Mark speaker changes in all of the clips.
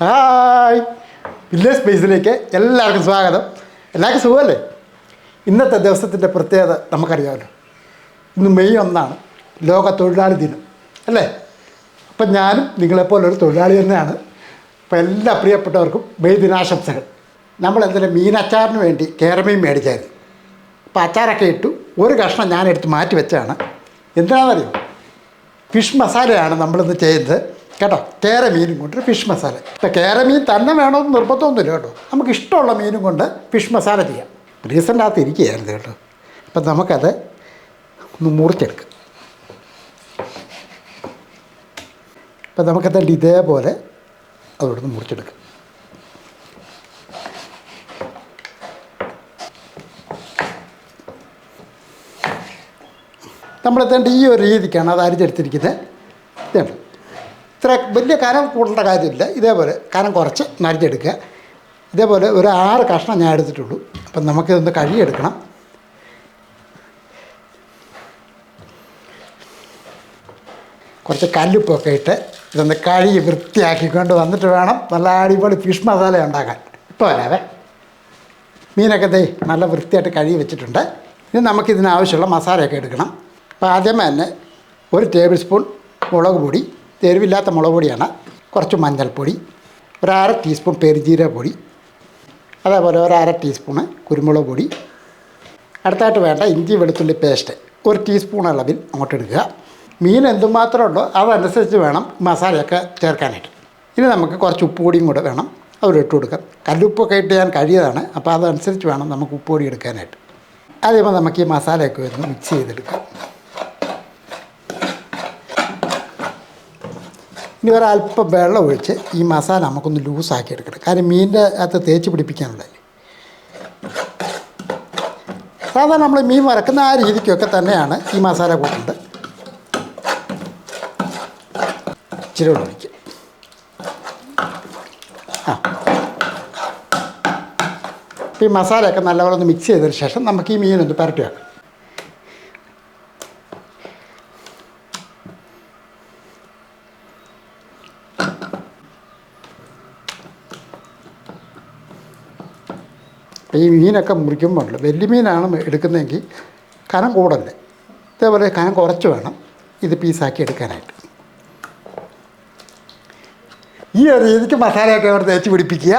Speaker 1: Hi, village സ്പേസിലേക്ക് എല്ലാവർക്കും സ്വാഗതം. എല്ലാവർക്കും സുഖമല്ലേ? ഇന്നത്തെ ദിവസത്തിൻ്റെ പ്രത്യേകത നമുക്കറിയാമല്ലോ. ഇന്ന് മെയ് 1 ലോക തൊഴിലാളി ദിനം അല്ലേ? അപ്പം ഞാനും നിങ്ങളെപ്പോലൊരു തൊഴിലാളി തന്നെയാണ്. അപ്പോൾ എല്ലാ പ്രിയപ്പെട്ടവർക്കും മെയ് ദിനാശംസകൾ. നമ്മളെന്തെങ്കിലും മീനച്ചാറിന് വേണ്ടി കേരമീൻ മേടിച്ചായിരുന്നു. അപ്പോൾ അച്ചാറൊക്കെ ഇട്ടു. ഒരു കഷ്ണം ഞാനെടുത്ത് മാറ്റി വെച്ചാണ്. എന്താണെന്നറിയോ? ഫിഷ് മസാലയാണ് നമ്മളിന്ന് ചെയ്യുന്നത് കേട്ടോ. കേരമീനും കൊണ്ടൊരു ഫിഷ് മസാല. ഇപ്പം കേരമീൻ തന്നെ വേണമെന്ന് നിർബന്ധമൊന്നുമില്ല കേട്ടോ. നമുക്ക് ഇഷ്ടമുള്ള മീനും കൊണ്ട് ഫിഷ് മസാല ചെയ്യാം. റീസൻ്റെ അകത്ത് ഇരിക്കുകയായിരുന്നു കേട്ടോ. അപ്പം നമുക്കത് ഒന്ന് മുറിച്ചെടുക്കാം. അപ്പം നമുക്കത് ഇതേപോലെ അതോടെ ഒന്ന് മുറിച്ചെടുക്കാം. നമ്മളെത്തേണ്ട ഈ ഒരു രീതിക്കാണ് അത് അരിഞ്ഞെടുത്തിരിക്കുന്നത്. ഇതാണ്. ഇത്ര വലിയ കനം കൂടേണ്ട കാര്യമില്ല. ഇതേപോലെ കനം കുറച്ച് നരിഞ്ഞെടുക്കുക. ഇതേപോലെ ഒരു 6 കഷ്ണം ഞാൻ എടുത്തിട്ടുള്ളൂ. അപ്പം നമുക്കിതൊന്ന് കഴുകിയെടുക്കണം. കുറച്ച് കല്ലുപ്പൊക്കെ ഇട്ട് ഇതൊന്ന് കഴുകി വൃത്തിയാക്കിക്കൊണ്ട് വന്നിട്ട് വേണം നല്ല അടിപൊളി ഫിഷ് മസാല ഉണ്ടാക്കാൻ. ഇപ്പോൾ വരാവേ. മീനൊക്കെ നല്ല വൃത്തിയായിട്ട് കഴുകി വെച്ചിട്ടുണ്ട്. ഇനി നമുക്കിതിനാവശ്യമുള്ള മസാലയൊക്കെ എടുക്കണം. അപ്പോൾ ആദ്യമേ തന്നെ 1 ടേബിൾ സ്പൂൺ മുളക് പൊടി, എരിവില്ലാത്ത മുളക് പൊടിയാണ്. കുറച്ച് മഞ്ഞൾപ്പൊടി, 1/2 ടീസ്പൂൺ പെരുംജീരക പൊടി, അതേപോലെ 1/2 ടീസ്പൂണ് കുരുമുളക് പൊടി. അടുത്തായിട്ട് വേണ്ട ഇഞ്ചി വെളുത്തുള്ളി പേസ്റ്റ് 1 ടീസ്പൂൺ അളവിൽ അങ്ങോട്ട് എടുക്കുക. മീൻ എന്തുമാത്രം ഉണ്ടോ അതനുസരിച്ച് വേണം മസാലയൊക്കെ ചേർക്കാനായിട്ട്. ഇനി നമുക്ക് കുറച്ച് ഉപ്പ് പൊടിയും കൂടെ വേണം അവിടെ ഇട്ട് കൊടുക്കാം. കല്ലുപ്പൊക്കെ ഇട്ട് ഞാൻ കഴിയതാണ്. അപ്പോൾ അതനുസരിച്ച് വേണം നമുക്ക് ഉപ്പ് പൊടി എടുക്കാനായിട്ട്. അതേപോലെ നമുക്ക് ഈ മസാലയൊക്കെ വരുന്നു മിക്സ് ചെയ്തെടുക്കാം. ഇനി ഒരല്പം വെള്ളം ഒഴിച്ച് ഈ മസാല നമുക്കൊന്ന് ലൂസാക്കി എടുക്കണം. കാര്യം മീനിൻ്റെ അകത്ത് തേച്ച് പിടിപ്പിക്കാനുള്ളതല്ലേ. സാധാരണ നമ്മൾ മീൻ വറക്കുന്ന ആ രീതിക്കൊക്കെ തന്നെയാണ് ഈ മസാല കൂട്ടുന്നത്. ഇച്ചിരി ഒഴിക്കുക. ഈ മസാലയൊക്കെ നല്ലപോലെ ഒന്ന് മിക്സ് ചെയ്തതിന് ശേഷം നമുക്ക് ഈ മീനൊന്ന് പുരട്ടി വെക്കാം. ഈ മീനൊക്കെ മുറിക്കുമ്പോൾ വലിയ മീനാണ് എടുക്കുന്നതെങ്കിൽ കനം കൂടല്ലേ. ഇതേപോലെ കനം കുറച്ച് വേണം ഇത് പീസാക്കി എടുക്കാനായിട്ട്. ഈ ഒരു രീതിക്ക് മസാലയൊക്കെ അവിടെ തേച്ച് പിടിപ്പിക്കുക.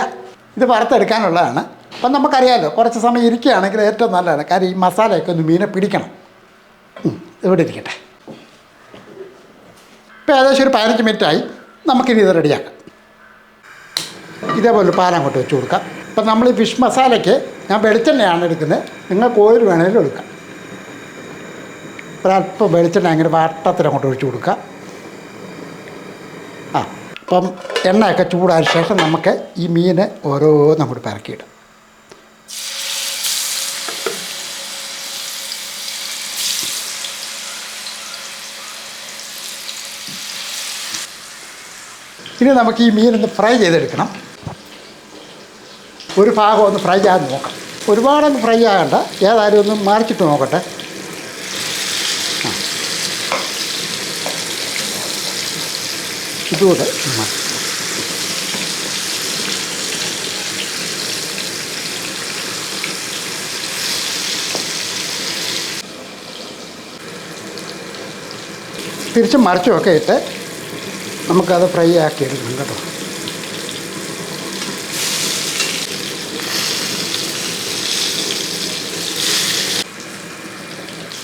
Speaker 1: ഇത് വറുത്തെടുക്കാനുള്ളതാണ്. അപ്പം നമുക്കറിയാമല്ലോ, കുറച്ച് സമയം ഇരിക്കുകയാണെങ്കിൽ ഏറ്റവും നല്ലതാണ്. കാര്യം ഈ മസാലയൊക്കെ ഒന്ന് മീനെ പിടിക്കണം. ഇവിടെ ഇരിക്കട്ടെ. ഇപ്പോൾ ഏകദേശം ഒരു 15 മിനിറ്റായി. നമുക്കിനി ഇത് റെഡിയാക്കാം. ഇതേപോലെ പാൻ അങ്ങോട്ട് വെച്ച് കൊടുക്കാം. അപ്പം നമ്മൾ ഈ ഫിഷ് മസാലയ്ക്ക് ഞാൻ വെളിച്ചെണ്ണയാണ് എടുക്കുന്നത്. നിങ്ങൾക്ക് ഓയിൽ വേണമെങ്കിലും എടുക്കാം. ഒരല്പം വെളിച്ചെണ്ണ അങ്ങനെ വട്ടത്തിൽ അങ്ങോട്ട് ഒഴിച്ച് കൊടുക്കുക. അപ്പം എണ്ണയൊക്കെ ചൂടായ ശേഷം നമുക്ക് ഈ മീൻ ഓരോന്നും അങ്ങോട്ട് പരക്കിയിടാം. ഇനി നമുക്ക് ഈ മീനൊന്ന് ഫ്രൈ ചെയ്തെടുക്കണം. ഒരു ഭാഗം ഒന്ന് ഫ്രൈ ആകാൻ നോക്കാം. ഒരുപാടൊന്ന് ഫ്രൈ ആകണ്ട. ഏതായാലും ഒന്ന് മറിച്ചിട്ട് നോക്കട്ടെ. ഇതുകൂടെ തിരിച്ചും മറിച്ചുമൊക്കെ ഇട്ട് നമുക്കത് ഫ്രൈ ആക്കി എടുക്കണം കേട്ടോ.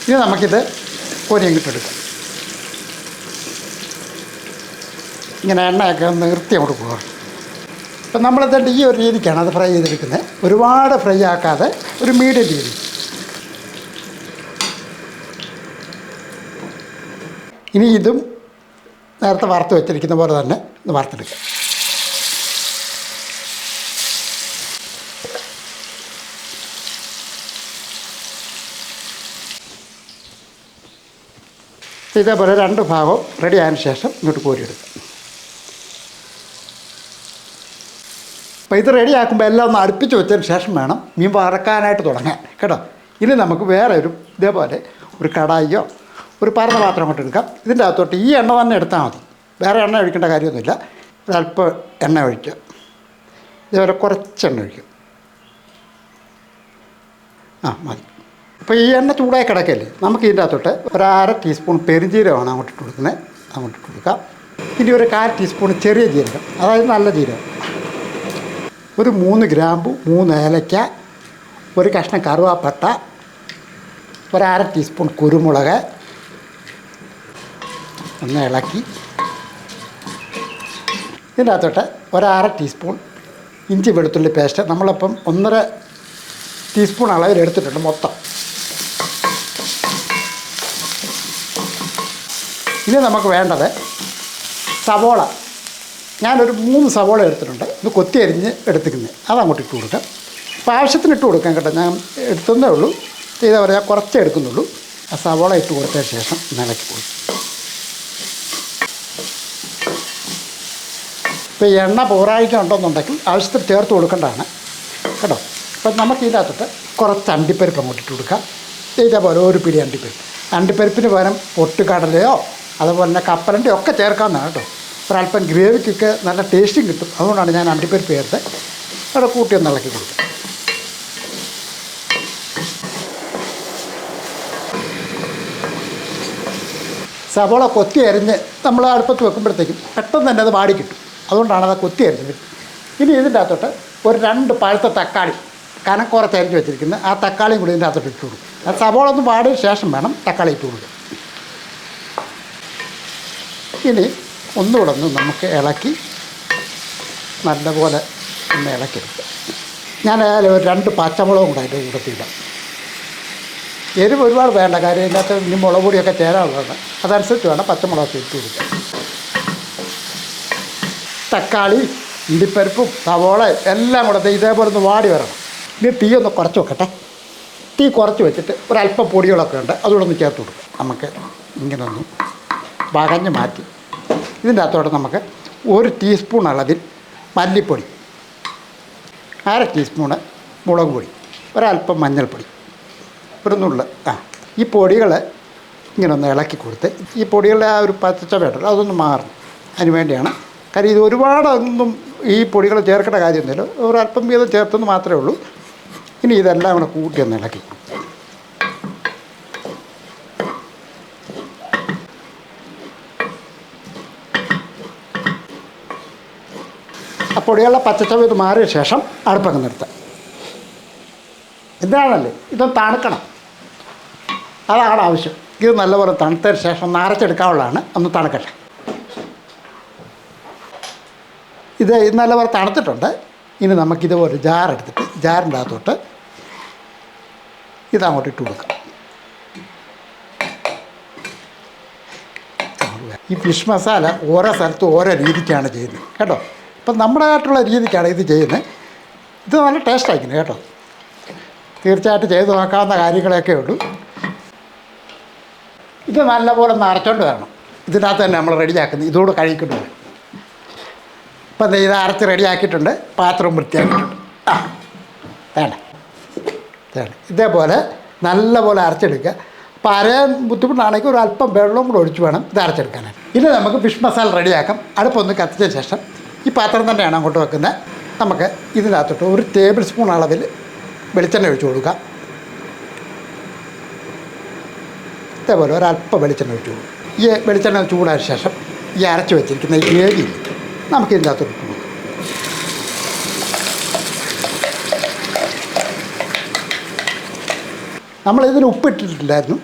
Speaker 1: ഇനി നമുക്കിത് കോരിയങ്ങിട്ടെടുക്കാം. ഇങ്ങനെ എണ്ണയൊക്കെ ഒന്ന് നിർത്തി കൊടുക്കുക. അപ്പം നമ്മളെത്തേണ്ട ഈ ഒരു രീതിക്കാണ് അത് ഫ്രൈ ചെയ്തെടുക്കുന്നത്. ഒരുപാട് ഫ്രൈ ആക്കാതെ ഒരു മീഡിയം രീതി. ഇനി ഇതും നേരത്തെ വറുത്ത് വെച്ചിരിക്കുന്ന പോലെ തന്നെ ഒന്ന് വറുത്തെടുക്കുക. ഇതേപോലെ 2 ഭാഗവും റെഡി ആയതിനു ശേഷം ഇങ്ങോട്ട് കോരിയെടുക്കുക. അപ്പോൾ ഇത് റെഡിയാക്കുമ്പോൾ എല്ലാം ഒന്ന് അടുപ്പിച്ച് വെച്ചതിന് ശേഷം വേണം മീൻ വറക്കാനായിട്ട് തുടങ്ങാൻ കേട്ടോ. ഇനി നമുക്ക് വേറെ ഇതേപോലെ ഒരു കടായിയോ ഒരു പരന്ന പാത്രം അങ്ങോട്ട് എടുക്കാം. ഇതിൻ്റെ അകത്തോട്ട് ഈ എണ്ണ തന്നെ എടുത്താൽ മതി. വേറെ എണ്ണ ഒഴിക്കേണ്ട കാര്യമൊന്നുമില്ല. ഒരല്പം എണ്ണ ഒഴിക്കുക. ഇതുപോലെ കുറച്ചെണ്ണ ഒഴിക്കും. മതി. അപ്പോൾ ഈ എണ്ണ ചൂടായി കിടക്കല്ലേ, നമുക്ക് ഇതിൻ്റെ അകത്തോട്ട് ഒരു അര ടീസ്പൂൺ പെരുംജീരകമാണ് അങ്ങോട്ട് ഇട്ട് കൊടുക്കുന്നത്. അങ്ങോട്ട് ഇട്ട് കൊടുക്കാം. ഇനി ഒരു 1/4 ടീസ്പൂൺ ചെറിയ ജീരകം, അതായത് നല്ല ജീരകം, ഒരു 3 ഗ്രാമ്പു, 3 ഏലയ്ക്ക, ഒരു കഷ്ണം കറുവാപ്പട്ട, ഒരു അര ടീസ്പൂൺ കുരുമുളക്. ഒന്ന് ഇളക്കി ഇതിൻ്റെ അകത്തോട്ട് ഒരു അര ടീസ്പൂൺ ഇഞ്ചി വെളുത്തുള്ളി പേസ്റ്റ്, നമ്മളിപ്പം 1.5 ടീസ്പൂൺ അളവിൽ എടുത്തിട്ടുണ്ട് മൊത്തം. ഇനി നമുക്ക് വേണ്ടത് സവോള. ഞാനൊരു 3 സവോള എടുത്തിട്ടുണ്ട്. ഇത് കൊത്തി അരിഞ്ഞ് എടുത്തിരിക്കുന്നത്, അതങ്ങോട്ട് ഇട്ട് കൊടുക്കാം. അപ്പോൾ ആവശ്യത്തിന് ഇട്ട് കൊടുക്കാം കേട്ടോ. ഞാൻ എടുത്തതേ ഉള്ളൂ, ചെയ്താൽ പറയാം, കുറച്ചേ എടുക്കുന്നുള്ളൂ. ആ സവോള ഇട്ട് കൊടുത്തതിന് ശേഷം ഇളക്കി കൊടുക്കും. ഇപ്പോൾ എണ്ണ പോരായിക്കുണ്ടെന്നുണ്ടെങ്കിൽ ആവശ്യത്തിന് ചേർത്ത് കൊടുക്കേണ്ടതാണ് കേട്ടോ. അപ്പം നമുക്ക് ഇതിനകത്തോട്ട് കുറച്ച് അണ്ടിപ്പരിപ്പ് അങ്ങോട്ട് ഇട്ട് കൊടുക്കാം. ഇതേപോലെ ഒരു പിടി അണ്ടിപ്പരിപ്പ്. അണ്ടിപ്പരിപ്പിന് പകരം പൊട്ടുകടലയോ അതുപോലെ തന്നെ കപ്പലണ്ടിയോ ഒക്കെ ചേർക്കാവുന്നതാണ് കേട്ടോ. ഒരല്പം ഗ്രേവിക്കൊക്കെ നല്ല ടേസ്റ്റും കിട്ടും. അതുകൊണ്ടാണ് ഞാൻ അണ്ടിപ്പരിപ്പ് ചേർത്ത് അവിടെ കൂട്ടി ഒന്ന് ഇളക്കി കൊടുക്കുക. സവോള കൊത്തി അരിഞ്ഞ് നമ്മൾ അടുപ്പത്ത് വെക്കുമ്പോഴത്തേക്കും പെട്ടെന്ന് തന്നെ അത് വാടി കിട്ടും. അതുകൊണ്ടാണ് അത് കൊത്തി അരിഞ്ഞത്. ഇനി ഇതിൻ്റെ അകത്തോട്ട് ഒരു 2 പഴുത്ത തക്കാളി കനം കുറച്ച് അരിഞ്ഞ് വെച്ചിരിക്കുന്നത്, ആ തക്കാളിയും കൂടി ഇതിൻ്റെ അകത്തോട്ട് ഇട്ട് കൊടുക്കും. ആ സവോള ഒന്ന് വാടിയ ശേഷം വേണം തക്കാളി ഇട്ട് കൊടുക്കുക. ഇനി ഒന്നുകൂടെ ഒന്ന് നമുക്ക് ഇളക്കി നല്ലപോലെ ഒന്ന് ഇളക്കിയെടുക്കുക. ഞാൻ ഒരു 2 പച്ചമുളകും കൂടെ അതിൻ്റെ കൂട്ടത്തിലിടാം. എരിവ് ഒരുപാട് വേണ്ട, കാര്യം ഇതിനകത്ത് ഇനി മുളക് പൊടിയൊക്കെ ചേരാനുള്ളതാണ്. അതനുസരിച്ച് വേണം പച്ചമുളകൊക്കെ ഇട്ട് കൊടുക്കുക. തക്കാളി, ഇണ്ടിപ്പരിപ്പും സവോള എല്ലാം കൂടെ ഇതേപോലെ ഒന്ന് വാടി വരണം. ഇനി തീ ഒന്ന് കുറച്ച് വെക്കട്ടെ. തീ കുറച്ച് വെച്ചിട്ട് ഒരല്പം പൊടികളൊക്കെ ഉണ്ട്, അതുകൂടെ ഒന്ന് ചേർത്ത് കൊടുക്കുക. നമുക്ക് ഇങ്ങനെ ഒന്ന് വകഞ്ഞ് മാറ്റി ഇതിൻ്റെ അകത്തോടെ നമുക്ക് 1 ടീസ്പൂൺ അളവിൽ മല്ലിപ്പൊടി, അര ടീസ്പൂണ് മുളക് പൊടി, ഒരല്പം മഞ്ഞൾപ്പൊടി, ഒരു നുള്ള്. ഈ പൊടികൾ ഇങ്ങനെ ഒന്ന് ഇളക്കി കൊടുത്ത് ഈ പൊടികളുടെ ആ ഒരു പച്ചച്ചവയുണ്ടല്ലോ അതൊന്ന് മാറണം. അതിന് വേണ്ടിയാണ്. കാര്യം ഇത് ഒരുപാടൊന്നും ഈ പൊടികൾ ചേർക്കേണ്ട കാര്യമൊന്നുമില്ല, ഒരല്പം വീതം ചേർത്തെന്ന് മാത്രമേ ഉള്ളൂ. ഇനി ഇതെല്ലാം കൂടെ കൂട്ടി ഒന്ന് ഇളക്കി കൊടുക്കും. ആ പൊടികളുടെ പച്ചച്ചവ ഇത് മാറിയ ശേഷം അടുപ്പങ്ങ് നിർത്താം. എന്താണല്ലേ, ഇതൊന്ന് തണുക്കണം, അതാണ് ആവശ്യം. ഇത് നല്ലപോലെ തണുത്തതിന് ശേഷം ഒന്ന് അരച്ചെടുക്കാനുള്ളതാണ്. ഒന്ന് തണുക്കട്ടെ. ഇത് നല്ലപോലെ തണുത്തിട്ടുണ്ട്. ഇനി നമുക്കിതുപോലെ ജാറെടുത്തിട്ട് ജാറിൻ്റെ അകത്തോട്ട് ഇതങ്ങോട്ട് ഇട്ട് കൊടുക്കാം. ഈ ഫിഷ് മസാല ഓരോ സ്ഥലത്തും ഓരോ രീതിക്കാണ് ചെയ്യുന്നത് കേട്ടോ. അപ്പം നമ്മുടേതായിട്ടുള്ള രീതിക്കാണ് ഇത് ചെയ്യുന്നത്. ഇത് നല്ല ടേസ്റ്റായിരിക്കുന്നത് കേട്ടോ. തീർച്ചയായിട്ടും ചെയ്ത് നോക്കാവുന്ന കാര്യങ്ങളൊക്കെ ഉള്ളൂ. ഇത് നല്ലപോലെ ഒന്ന് അരച്ചോണ്ട് വരണം. ഇതിനകത്ത് തന്നെ നമ്മൾ റെഡിയാക്കുന്നത്, ഇതോട് കഴിക്കേണ്ടി വരും. ഇപ്പം ഇത് അരച്ച് റെഡിയാക്കിയിട്ടുണ്ട്, പാത്രം വൃത്തിയാക്കിയിട്ടുണ്ട്. വേണ്ട ഇതേപോലെ നല്ലപോലെ അരച്ചെടുക്കുക. അപ്പോൾ അരയാൻ ബുദ്ധിമുട്ടാണെങ്കിൽ ഒരു അല്പം വെള്ളവും കൂടെ ഒഴിച്ച് വേണം ഇത് അരച്ചെടുക്കാനായിട്ട്. ഇനി നമുക്ക് ഫിഷ് മസാല റെഡിയാക്കാം. അടുപ്പൊന്ന് കത്തിച്ച ശേഷം ഈ പാത്രം തന്നെയാണ് അങ്ങോട്ട് വെക്കുന്നത്. നമുക്ക് ഇതിനകത്തോട്ട് 1 ടേബിൾ സ്പൂൺ അളവിൽ വെളിച്ചെണ്ണ ഒഴിച്ച് കൊടുക്കാം. ഇതേപോലെ ഒരല്പം വെളിച്ചെണ്ണ ഒഴിച്ച് കൊടുക്കും. ഈ വെളിച്ചെണ്ണ ചൂടായ ശേഷം ഈ അരച്ച് വെച്ചിരിക്കുന്ന ഈ ഗ്രേവി നമുക്കിതിൻ്റെ അകത്തോട്ട് ഇട്ട് കൊടുക്കാം. നമ്മളിതിന് ഉപ്പിട്ടിട്ടില്ലായിരുന്നു.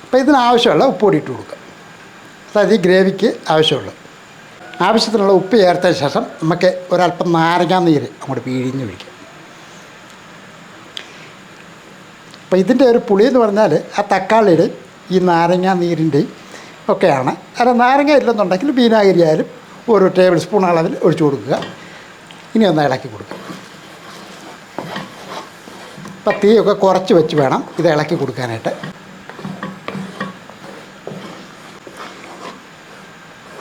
Speaker 1: അപ്പോൾ ഇതിനാവശ്യമുള്ള ഉപ്പ് കൂടി ഇട്ട് കൊടുക്കുക. അതായത് ഈ ഗ്രേവിക്ക് ആവശ്യമുള്ളത് ആവശ്യത്തിനുള്ള ഉപ്പ് ചേർത്തതിന് ശേഷം നമുക്ക് ഒരല്പം നാരങ്ങാ നീര് അങ്ങോട്ട് പിഴിഞ്ഞ് ഒഴിക്കാം. അപ്പോൾ ഇതിൻ്റെ ഒരു പുളി എന്ന് പറഞ്ഞാൽ ആ തക്കാളിയുടെയും ഈ നാരങ്ങാ നീരിൻ്റെയും ഒക്കെയാണ്. അല്ല നാരങ്ങ ഇല്ലെന്നുണ്ടെങ്കിൽ വിനാഗിരി ആയാലും 1 ടേബിൾ സ്പൂൺ അളവിൽ ഒഴിച്ചു കൊടുക്കുക. ഇനി ഒന്ന് ഇളക്കി കൊടുക്കുക. അപ്പം തീയൊക്കെ കുറച്ച് വെച്ച് വേണം ഇത് ഇളക്കി കൊടുക്കാനായിട്ട്.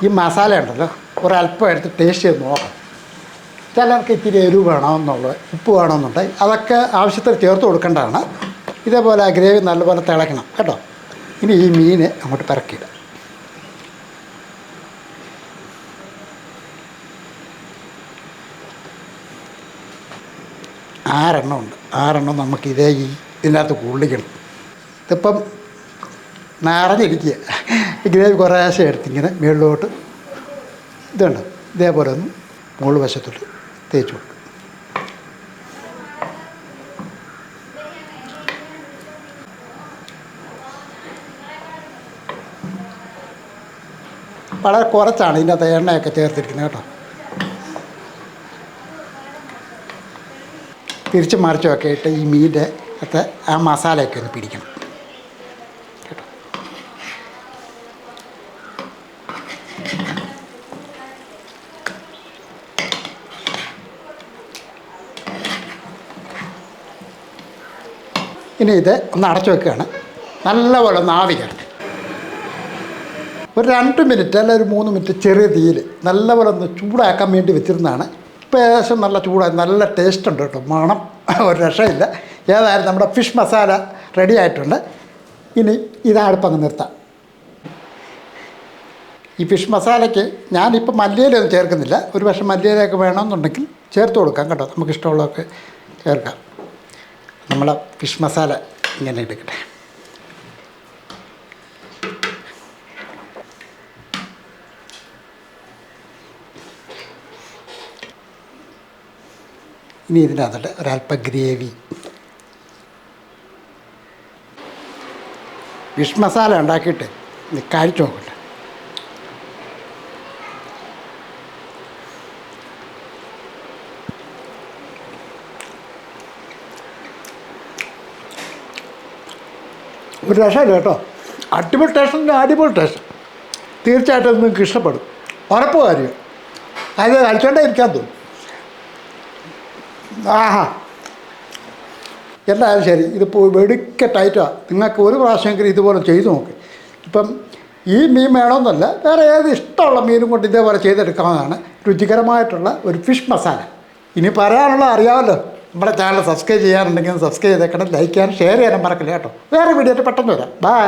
Speaker 1: ഈ മസാല ഉണ്ടല്ലോ ഒരല്പം എടുത്ത് ടേസ്റ്റ് ചെയ്ത് നോക്കാം. ചിലർക്ക് ഇത്തിരി എരിവ് വേണമെന്നുള്ളത്, ഉപ്പ് വേണമെന്നുണ്ടെങ്കിൽ അതൊക്കെ ആവശ്യത്തിന് ചേർത്ത് കൊടുക്കേണ്ടതാണ്. ഇതേപോലെ ആ ഗ്രേവി നല്ലപോലെ തിളയ്ക്കണം കേട്ടോ. ഇനി ഈ മീൻ അങ്ങോട്ട് പിറക്കിയിടാം. 6 ഉണ്ട്. 6 നമുക്ക് ഇതിനകത്ത് കൊള്ളിക്കണം. ഇതിപ്പം നിറഞ്ഞിരിക്കുക. ഗ്രേവി കുറേശ്ശെ എടുത്തിങ്ങനെ മുകളിലോട്ട് ഇതുണ്ട് ഇതേപോലെ ഒന്ന് മുകൾ വശത്തോട്ട് തേച്ച് കൊടുക്കും. വളരെ കുറച്ചാണ് ഇതിനകത്ത് എണ്ണയൊക്കെ ചേർത്തിരിക്കുന്നത് കേട്ടോ. തിരിച്ച് മറിച്ചുമൊക്കെ ഇട്ട് ഈ മീൻ്റെ അകത്ത് ആ മസാലയൊക്കെ ഒന്ന് പിടിക്കണം കേട്ടോ. ഇനി ഇത് ഒന്ന് അടച്ചു വെക്കുകയാണ്. നല്ലപോലെ ഒന്ന് ആവി കയറട്ടെ. ഒരു 2 മിനിറ്റ് അല്ല ഒരു 3 മിനിറ്റ് ചെറിയ തീയിൽ നല്ലപോലെ ഒന്ന് ചൂടാക്കാൻ വേണ്ടി വെച്ചിരുന്നതാണ്. ഇപ്പോൾ ഏകദേശം നല്ല ചൂടായി, നല്ല ടേസ്റ്റ് ഉണ്ട് കേട്ടോ. മണം ഒരു രക്ഷയില്ല. ഏതായാലും നമ്മുടെ ഫിഷ് മസാല റെഡി ആയിട്ടുണ്ട്. ഇനി ഇതടുപ്പങ്ങ് നിർത്താം. ഈ ഫിഷ് മസാലയ്ക്ക് ഞാനിപ്പോൾ മല്ലിയിലൊന്നും ചേർക്കുന്നില്ല. ഒരു പക്ഷേ മല്ലിയിലൊക്കെ വേണമെന്നുണ്ടെങ്കിൽ ചേർത്ത് കൊടുക്കാം കേട്ടോ. നമുക്കിഷ്ടമുള്ളതൊക്കെ ചേർക്കാം. നമ്മളെ ഫിഷ് മസാല ഇങ്ങനെ എടുക്കട്ടെ. ഇനി ഇതിനകത്തോട്ട് ഒരല്പം ഗ്രേവി. ഫിഷ് മസാല ഉണ്ടാക്കിയിട്ട് ഇത് കഴിച്ചു നോക്കട്ടെ. ഒരു രസമില്ല കേട്ടോ. അടിപൊളി ടേസ്റ്റ്, അടിപൊളി ടേസ്റ്റ്. തീർച്ചയായിട്ടും നിങ്ങൾക്ക് ഇഷ്ടപ്പെടും. ഉറപ്പ് കാര്യം. അത് കഴിച്ചോണ്ടേ ഇരിക്കാൻ തോന്നും. ആഹാ, എന്തായാലും ശരി. ഇതിപ്പോൾ വെടിക്ക ടൈറ്റാണ്. നിങ്ങൾക്ക് ഒരു പ്രാവശ്യമെങ്കിലും ഇതുപോലെ ചെയ്തു നോക്ക്. ഇപ്പം ഈ മീൻ വേണമെന്നല്ല, വേറെ ഏത് ഇഷ്ടമുള്ള മീനും കൊണ്ട് ഇതേപോലെ ചെയ്തെടുക്കാവുന്നതാണ് രുചികരമായിട്ടുള്ള ഒരു ഫിഷ് മസാല. ഇനി പറയാനുള്ള അറിയാമല്ലോ. നമ്മുടെ ചാനൽ സബ്സ്ക്രൈബ് ചെയ്യാനുണ്ടെങ്കിൽ സബ്സ്ക്രൈബ് ചെയ്തേക്കണം. ലൈക്ക് ചെയ്യാനും ഷെയർ ചെയ്യാനും മറക്കില്ല കേട്ടോ. വേറെ വീഡിയോ പെട്ടെന്ന് വരാം. ബൈ.